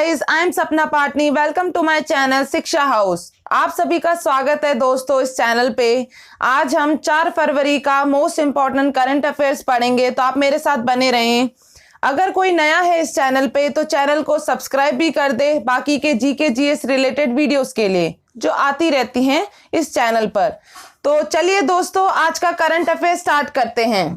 Guys, I am Sapna Patni. Welcome to my channel Shiksha house. आप सभी का स्वागत है दोस्तों इस चैनल पे। आज हम 4 फरवरी का मोस्ट इम्पॉर्टेंट करंट अफेयर्स पढ़ेंगे, तो आप मेरे साथ बने रहें। अगर कोई नया है इस चैनल पे तो चैनल को सब्सक्राइब भी कर दे, बाकी के जीके जीएस रिलेटेड वीडियोस के लिए जो आती रहती हैं इस चैनल पर। तो चलिए दोस्तों, आज का करंट अफेयर स्टार्ट करते हैं।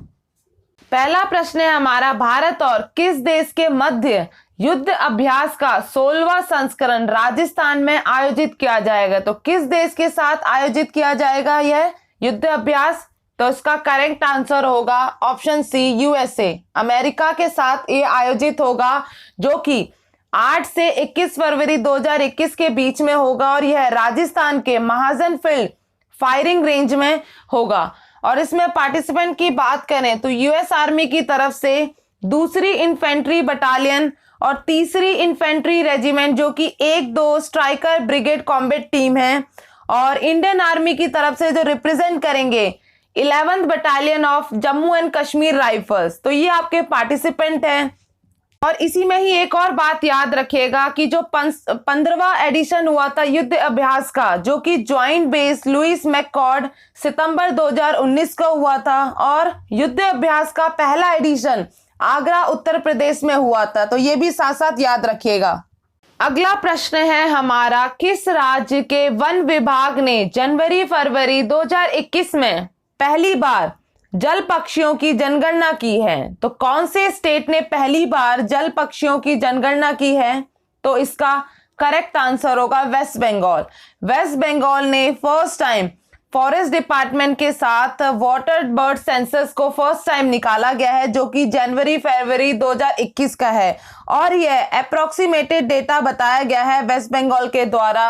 पहला प्रश्न है हमारा, भारत और किस देश के मध्य युद्ध अभ्यास का 16वां संस्करण राजस्थान में आयोजित किया जाएगा? तो किस देश के साथ आयोजित किया जाएगा यह युद्ध अभ्यास? तो इसका करेक्ट आंसर होगा ऑप्शन सी, यूएसए, अमेरिका के साथ ये आयोजित होगा, जो कि 8 से 21 फरवरी 2021 के बीच में होगा और यह राजस्थान के महाजन फील्ड फायरिंग रेंज में होगा। और इसमें पार्टिसिपेंट की बात करें तो यूएस आर्मी की तरफ से 2री इन्फेंट्री बटालियन और 3री इन्फेंट्री रेजिमेंट, जो कि 1-2 स्ट्राइकर ब्रिगेड कॉम्बैट टीम है, और इंडियन आर्मी की तरफ से जो रिप्रेजेंट करेंगे 11th battalion of Jammu and Kashmir rifles. तो ये आपके पार्टिसिपेंट हैं। और इसी में ही एक और बात याद रखिएगा कि जो 15वां एडिशन हुआ था युद्ध अभ्यास का, जो कि ज्वाइंट बेस लुइस मैककॉर्ड सितंबर 2019 को हुआ था, और युद्ध अभ्यास का पहला एडिशन आगरा उत्तर प्रदेश में हुआ था। तो ये भी साथ साथ याद रखिएगा। अगला प्रश्न है हमारा, किस राज्य के वन विभाग ने जनवरी फरवरी 2021 में पहली बार जल पक्षियों की जनगणना की है? तो कौन से स्टेट ने पहली बार जल पक्षियों की जनगणना की है? तो इसका करेक्ट आंसर होगा वेस्ट बंगाल। वेस्ट बंगाल ने फर्स्ट टाइम फॉरेस्ट डिपार्टमेंट के साथ वाटर बर्ड सेंसस को फर्स्ट टाइम निकाला गया है, जो कि जनवरी फरवरी 2021 का है, और यह अप्रोक्सीमेटेड डेटा बताया गया है वेस्ट बंगाल के द्वारा।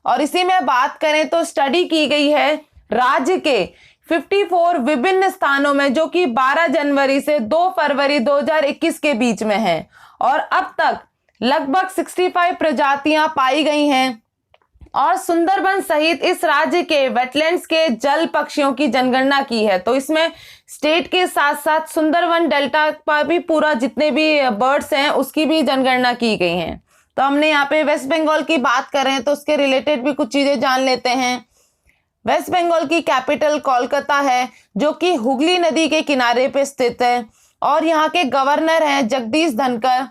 और इसी में बात करें तो स्टडी की गई है राज्य के 54 विभिन्न स्थानों में, जो कि 12 जनवरी से 2 फरवरी 2021 के बीच में है, और अब तक लगभग 65 प्रजातियां पाई गई हैं। और सुंदरबन सहित इस राज्य के वेटलैंड्स के जल पक्षियों की जनगणना की है। तो इसमें स्टेट के साथ साथ सुंदरबन डेल्टा पर भी पूरा जितने भी बर्ड्स हैं उसकी भी जनगणना की गई है। तो हमने यहाँ पे वेस्ट बंगाल की बात करें तो उसके रिलेटेड भी कुछ चीजें जान लेते हैं। वेस्ट बंगाल की कैपिटल कोलकाता है, जो कि हुगली नदी के किनारे पे स्थित है, और यहाँ के गवर्नर हैं जगदीश धनखड़।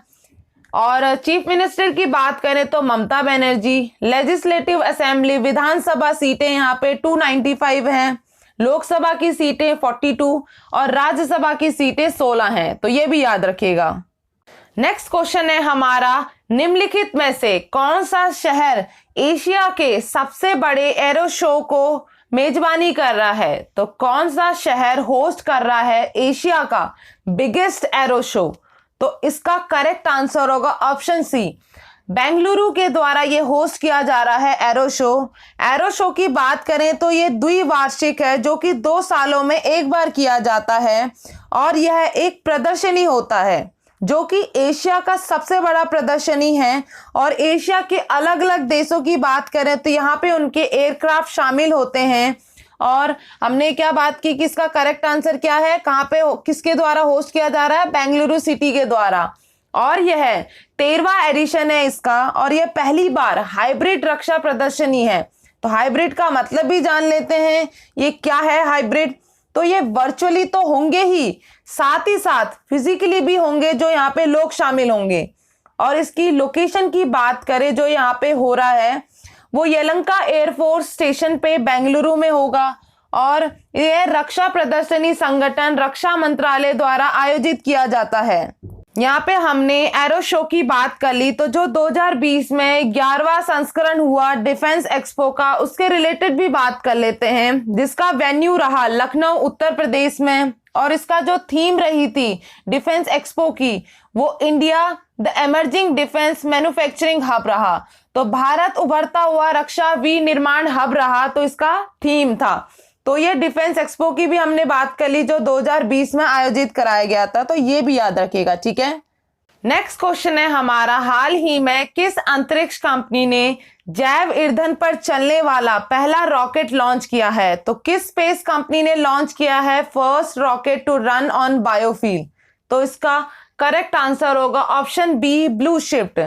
और चीफ मिनिस्टर की बात करें तो ममता बनर्जी। लेजिस्लेटिव असेंबली विधानसभा सीटें यहाँ पे 295 हैं, लोकसभा की सीटें 42 और राज्यसभा की सीटें 16 हैं। तो ये भी याद रखिएगा। नेक्स्ट क्वेश्चन है हमारा, निम्नलिखित में से कौन सा शहर एशिया के सबसे बड़े एरो शो को मेजबानी कर रहा है? तो कौन सा शहर होस्ट कर रहा है एशिया का बिगेस्ट एरो शो? तो इसका करेक्ट आंसर होगा ऑप्शन सी, बेंगलुरु के द्वारा ये होस्ट किया जा रहा है एरो शो। एरो शो की बात करें तो ये द्विवार्षिक है, जो कि 2 सालों में एक बार किया जाता है, और यह एक प्रदर्शनी होता है जो कि एशिया का सबसे बड़ा प्रदर्शनी है। और एशिया के अलग अलग देशों की बात करें तो यहाँ पे उनके एयरक्राफ्ट शामिल होते हैं। और हमने क्या बात की कि इसका करेक्ट आंसर क्या है, कहाँ पे किसके द्वारा होस्ट किया जा रहा है? बेंगलुरु सिटी के द्वारा। और यह 13वां एडिशन है इसका, और यह पहली बार हाइब्रिड रक्षा प्रदर्शनी है। तो हाइब्रिड का मतलब भी जान लेते हैं, ये क्या है हाइब्रिड? तो ये वर्चुअली तो होंगे ही, साथ ही साथ फिजिकली भी होंगे, जो यहाँ पे लोग शामिल होंगे। और इसकी लोकेशन की बात करें जो यहाँ पे हो रहा है, वो यलंका एयरफोर्स स्टेशन पे बेंगलुरु में होगा, और यह रक्षा प्रदर्शनी संगठन रक्षा मंत्रालय द्वारा आयोजित किया जाता है। यहाँ पे हमने एरो शो की बात कर ली, तो जो 2020 में 11वां संस्करण हुआ डिफेंस एक्सपो का, उसके रिलेटेड भी बात कर लेते हैं, जिसका वेन्यू रहा लखनऊ उत्तर प्रदेश में। और इसका जो थीम रही थी डिफेंस एक्सपो की, वो India the emerging defence manufacturing hub रहा। तो भारत उभरता हुआ रक्षा विनिर्माण हब रहा, तो इसका थीम था। तो ये डिफेंस एक्सपो की भी हमने बात कर ली, जो 2020 में आयोजित कराया गया था। तो ये भी याद रखिएगा, ठीक है। नेक्स्ट क्वेश्चन है हमारा, हाल ही में किस अंतरिक्ष कंपनी ने जैव ईंधन पर चलने वाला पहला रॉकेट लॉन्च किया है? तो किस स्पेस कंपनी ने लॉन्च किया है first rocket to run on biofuel? तो इसका करेक्ट आंसर होगा option B Blue Shift.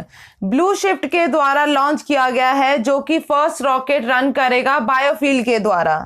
Blue Shift के द्वारा लॉन्च किया गया है, जो कि फर्स्ट रॉकेट रन करेगा बायोफ्यूल के द्वारा।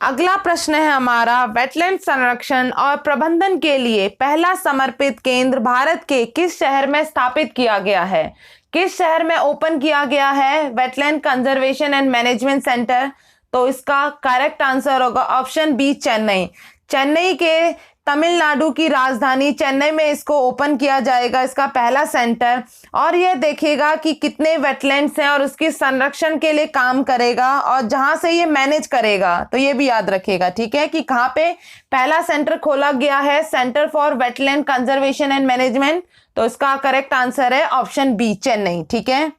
अगला प्रश्न है हमारा, वेटलैंड संरक्षण और प्रबंधन के लिए पहला समर्पित केंद्र भारत के किस शहर में स्थापित किया गया है? किस शहर में ओपन किया गया है wetland conservation and management centre? तो इसका करेक्ट आंसर होगा ऑप्शन बी चेन्नई। चेन्नई के तमिलनाडु की राजधानी चेन्नई में इसको ओपन किया जाएगा, इसका पहला सेंटर। और यह देखेगा कि कितने वेटलैंड्स हैं और उसके संरक्षण के लिए काम करेगा, और जहां से ये मैनेज करेगा, तो ये भी याद रखेगा, ठीक है, कि कहाँ पे पहला सेंटर खोला गया है, centre for wetland conservation and management. तो इसका करेक्ट आंसर है ऑप्शन बी चेन्नई, ठीक है।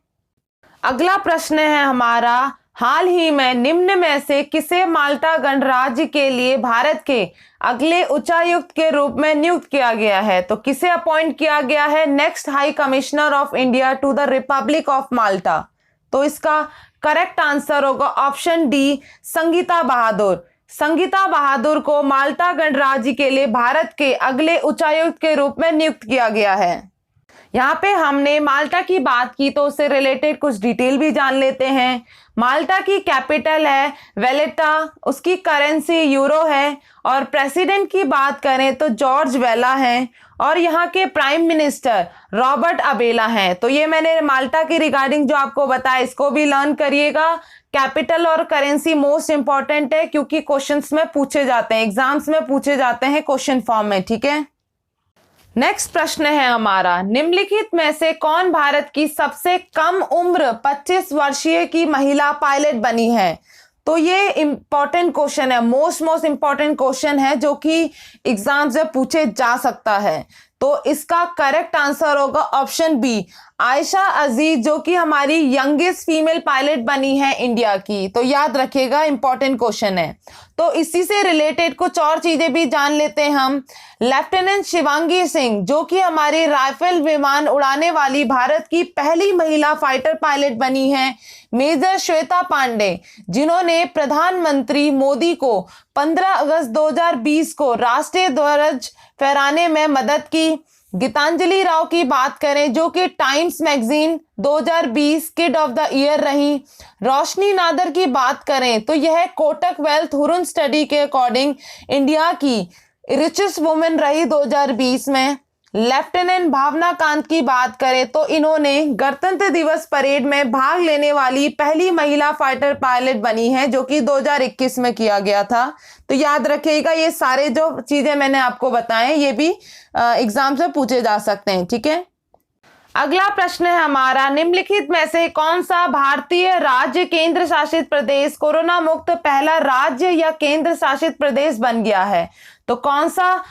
अगला प्रश्न है हमारा, हाल ही में निम्न में से किसे माल्टा गणराज्य के लिए भारत के अगले उच्चायुक्त के रूप में नियुक्त किया गया है? तो किसे अपॉइंट किया गया है next high commissioner of India to the Republic of Malta? तो इसका करेक्ट आंसर होगा ऑप्शन डी संगीता बहादुर। संगीता बहादुर को माल्टा गणराज्य के लिए भारत के अगले उच्चायुक्त के रूप में नियुक्त किया गया है। यहाँ पे हमने माल्टा की बात की, तो उससे रिलेटेड कुछ डिटेल भी जान लेते हैं। माल्टा की कैपिटल है वेलेटा, उसकी करेंसी यूरो है, और प्रेसिडेंट की बात करें तो जॉर्ज वेला हैं, और यहाँ के प्राइम मिनिस्टर रॉबर्ट अबेला हैं। तो ये मैंने माल्टा की रिगार्डिंग जो आपको बताया, इसको भी लर्न करिएगा। कैपिटल और करेंसी मोस्ट इंपॉर्टेंट है, क्योंकि क्वेश्चंस में पूछे जाते हैं, एग्जाम्स में पूछे जाते हैं क्वेश्चन फॉर्म में, ठीक है। नेक्स्ट प्रश्न है हमारा, निम्नलिखित में से कौन भारत की सबसे कम उम्र 25 वर्षीय की महिला पायलट बनी है? तो ये इंपॉर्टेंट क्वेश्चन है, मोस्ट इंपॉर्टेंट क्वेश्चन है, जो कि एग्जाम से पूछे जा सकता है। तो इसका करेक्ट आंसर होगा ऑप्शन बी आयशा अजीज, जो कि हमारी यंगेस्ट फीमेल पायलट बनी है इंडिया की। तो याद रखिएगा, इंपॉर्टेंट क्वेश्चन है। तो इसी से रिलेटेड कुछ और चीजें भी जान लेते हैं हम। लेफ्टिनेंट शिवांगी सिंह, जो कि हमारी राइफल विमान उड़ाने वाली भारत की पहली महिला फाइटर पायलट बनी है। मेजर श्वेता पांडे, जिन्होंने प्रधानमंत्री मोदी को 15 अगस्त 2020 को राष्ट्रीय ध्वज फहराने में मदद की। गीतांजलि राव की बात करें, जो कि times magazine 2020 kid of the year रही। रोशनी नादर की बात करें तो यह कोटक वेल्थ हुरुन स्टडी के अकॉर्डिंग इंडिया की रिचेस्ट वुमेन रही 2020 में। लेफ्टिनेंट भावना कांत की बात करें तो इन्होंने गणतंत्र दिवस परेड में भाग लेने वाली पहली महिला फाइटर पायलट बनी है, जो कि 2021 में किया गया था। तो याद रखिएगा, ये सारे जो चीजें मैंने आपको बताएं, ये भी एग्जाम से पूछे जा सकते हैं, ठीक है। अगला प्रश्न है हमारा, निम्नलिखित में से कौन सा भारतीय राज्य केंद्र शासित प्रदेश कोरोना मुक्त पहला राज्य या केंद्र शासित प्रदेश बन गया है? तो कौन सा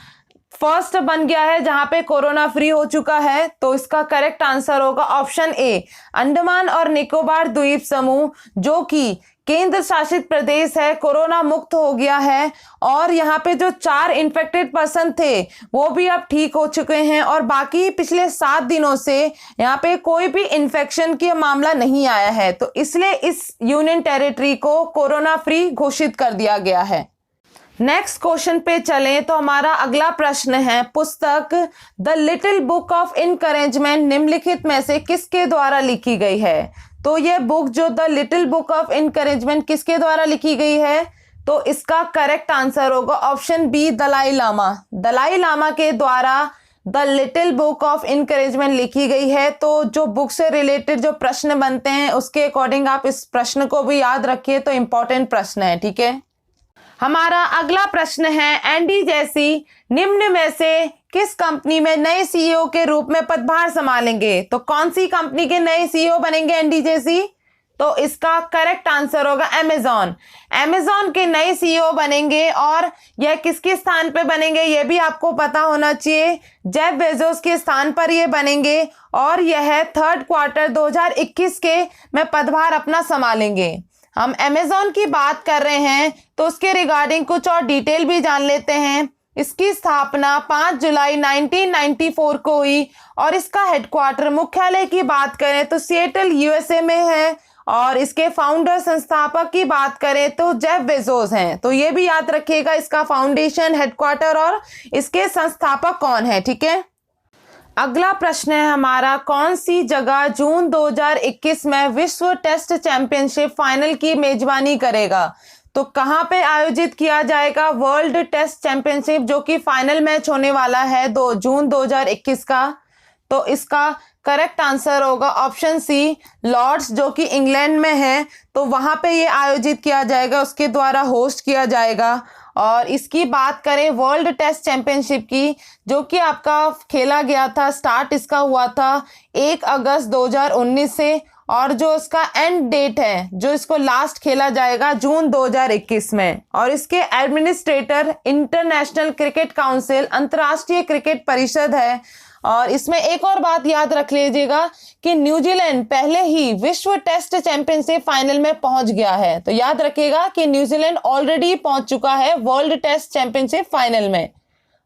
फर्स्ट बन गया है जहां पे कोरोना फ्री हो चुका है? तो इसका करेक्ट आंसर होगा ऑप्शन ए अंडमान और निकोबार द्वीप समूह, जो कि केंद्र शासित प्रदेश है, कोरोना मुक्त हो गया है। और यहाँ पे जो 4 इन्फेक्टेड पर्सन थे वो भी अब ठीक हो चुके हैं, और बाकी पिछले 7 दिनों से यहाँ पे कोई भी इन्फेक्शन की मामला नहीं आया है। तो इसलिए इस यूनियन टेरिटरी को कोरोना फ्री घोषित कर दिया गया है। नेक्स्ट क्वेश्चन पे चलें तो हमारा अगला प्रश्न है, पुस्तक the little book of encouragement निम्नलिखित में से किसके द्वारा लिखी गई है? तो ये बुक जो the little book of encouragement किसके द्वारा लिखी गई है? तो इसका करेक्ट आंसर होगा ऑप्शन बी दलाई लामा। दलाई लामा के द्वारा the little book of encouragement लिखी गई है। तो जो बुक से रिलेटेड जो प्रश्न बनते हैं उसके अकॉर्डिंग आप इस प्रश्न को भी याद रखिए, तो इंपॉर्टेंट प्रश्न है, ठीक है। हमारा अगला प्रश्न है, एंडी जैसी निम्न में से किस कंपनी में नए सीईओ के रूप में पदभार संभालेंगे? तो कौन सी कंपनी के नए सीईओ बनेंगे एंडी जैसी? तो इसका करेक्ट आंसर होगा अमेजॉन। अमेजॉन के नए सीईओ बनेंगे, और यह किसके स्थान पे बनेंगे ये भी आपको पता होना चाहिए। जेफ बेजोस के स्थान पर ये बनेंगे, और यह 3rd क्वार्टर 2021 के में पदभार अपना संभालेंगे। हम अमेजॉन की बात कर रहे हैं तो उसके रिगार्डिंग कुछ और डिटेल भी जान लेते हैं। इसकी स्थापना 5 जुलाई 1994 को हुई, और इसका हेडक्वार्टर मुख्यालय की बात करें तो सिएटल यूएसए में है, और इसके फाउंडर संस्थापक की बात करें तो जेफ बेजोस हैं। तो ये भी याद रखिएगा, इसका फाउंडेशन, हेडक्वार्टर और इसके संस्थापक कौन है, ठीक है। अगला प्रश्न है हमारा, कौन सी जगह जून 2021 में विश्व टेस्ट चैंपियनशिप फाइनल की मेजबानी करेगा? तो कहां पे आयोजित किया जाएगा वर्ल्ड टेस्ट चैंपियनशिप, जो कि फाइनल मैच होने वाला है जून 2021 का? तो इसका करेक्ट आंसर होगा ऑप्शन सी, लॉर्ड्स, जो कि इंग्लैंड में है। तो वहां पे ये आयोजित किया जाएगा, उसके द्वारा होस्ट किया जाएगा। और इसकी बात करें वर्ल्ड टेस्ट चैंपियनशिप की, जो कि आपका खेला गया था, स्टार्ट इसका हुआ था 1 अगस्त 2019 से, और जो इसका एंड डेट है, जो इसको लास्ट खेला जाएगा जून 2021 में। और इसके एडमिनिस्ट्रेटर इंटरनेशनल क्रिकेट काउंसिल, अंतर्राष्ट्रीय क्रिकेट परिषद है। और इसमें एक और बात याद रख लीजिएगा कि न्यूजीलैंड पहले ही विश्व टेस्ट चैंपियनशिप फाइनल में पहुंच गया है। तो याद रखिएगा कि न्यूजीलैंड ऑलरेडी पहुंच चुका है वर्ल्ड टेस्ट चैंपियनशिप फाइनल में।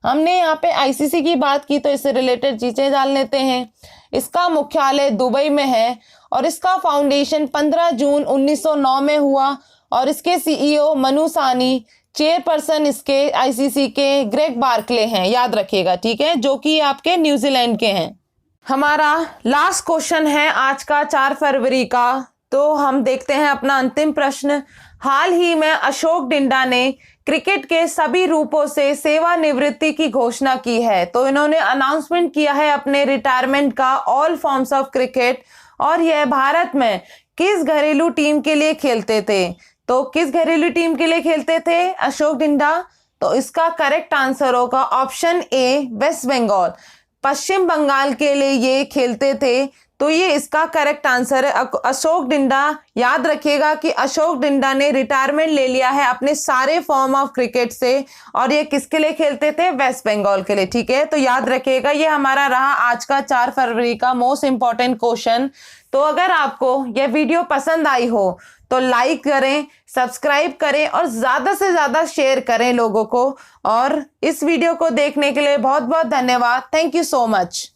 हमने यहाँ पे आईसीसी की बात की, तो इससे रिलेटेड चीजें जान लेते हैं। इसका मुख्यालय दुबई में है और इसका फाउंडेशन 15 जून 1909 में हुआ। और इसके सीईओ मनु सानी, चेयरपर्सन इसके आईसीसी के ग्रेग बार्कले हैं, याद रखिएगा, ठीक है, जो कि आपके न्यूजीलैंड के हैं। हमारा लास्ट क्वेश्चन है आज का 4 फरवरी का। तो हम देखते हैं अपना अंतिम प्रश्न। हाल ही में अशोक डिंडा ने क्रिकेट के सभी रूपों से सेवानिवृत्ति की घोषणा की है। तो इन्होंने अनाउंसमेंट किया है अपने रिटायरमेंट का, ऑल फॉर्म्स ऑफ क्रिकेट। और यह भारत में किस घरेलू टीम के लिए खेलते थे? तो किस घरेलू टीम के लिए खेलते थे अशोक डिंडा? तो इसका करेक्ट आंसर होगा ऑप्शन ए, वेस्ट बंगाल, पश्चिम बंगाल के लिए ये खेलते थे। तो ये इसका करेक्ट आंसर है अशोक डिंडा। याद रखिएगा कि अशोक डिंडा ने रिटायरमेंट ले लिया है अपने सारे फॉर्म ऑफ क्रिकेट से, और ये किसके लिए खेलते थे? वेस्ट बंगाल के लिए, ठीक है। तो याद रखिएगा, ये हमारा रहा आज का 4 फरवरी का मोस्ट इंपॉर्टेंट क्वेश्चन। तो अगर आपको यह वीडियो पसंद आई हो तो लाइक करें, सब्सक्राइब करें और ज़्यादा से ज़्यादा शेयर करें लोगों को। और इस वीडियो को देखने के लिए बहुत बहुत धन्यवाद। Thank you so much.